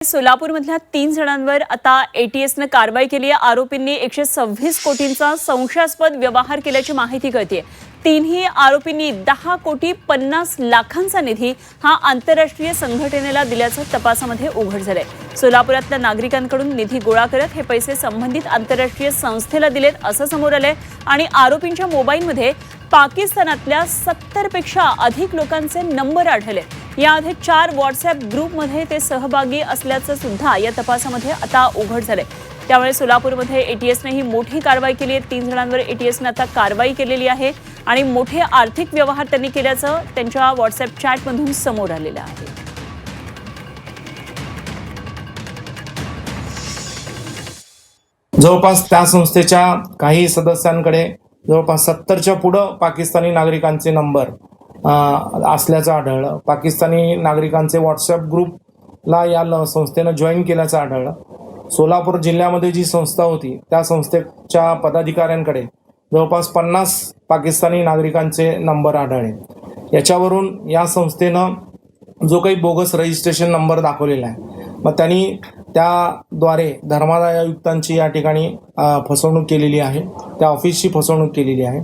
सोलापूरमधल्या 3 जणांवर आता एटीएसने कारवाई केली आहे। आरोपींनी 126 कोटींचा संशयास्पद व्यवहार केल्याची माहिती कळते। तीनही आरोपींनी 10 कोटी 50 लाखांचा निधी हा आंतरराष्ट्रीय संघटनेला दिल्याचं तपासामध्ये उघड झालंय। सोलापुरातल्या नागरिकांकडून निधी गोळा करत हे पैसे संबंधित आंतरराष्ट्रीय संस्थेला दिलेत असं समोर आलंय आणि आरोपींच्या मोबाईलमध्ये पाकिस्तानातल्या 70 पेक्षा अधिक लोकांचे नंबर आढळले। यामध्ये 4 व्हॉट्सअप ग्रुपमध्ये ते सहभागी असल्याचं सुद्धा या तपासामध्ये आता उघड झालंय। त्यामुळे सोलापूरमध्ये एटीएसने ही मोठी कारवाई केली आहे। 3 जणांवर एटीएसने आता कारवाई केलेली आहे आणि मोठे आर्थिक व्यवहार त्यांनी केल्याचं त्यांच्या व्हॉट्सअप चॅटमधून समोर आलेलं आहे। जवळपास त्या संस्थेच्या काही सदस्यांकडे जवळपास 70च्या पुढं पाकिस्तानी नागरिकांचे नंबर असल्याचं आढळलं। पाकिस्तानी नागरिकांचे व्हॉट्सअप ग्रुपला या संस्थेनं जॉईन केल्याचं आढळलं। सोलापूर जिल्ह्यामध्ये जी संस्था होती त्या संस्थेच्या पदाधिकाऱ्यांकडे जवळपास 50 पाकिस्तानी नागरिकांचे नंबर आढळले। याच्यावरून या संस्थेनं जो काही बोगस रजिस्ट्रेशन नंबर दाखवलेला आहे मग त्यांनी त्याद्वारे धर्मादाय आयुक्तांची या ठिकाणी फसवणूक केलेली आहे, त्या ऑफिसची फसवणूक केलेली आहे।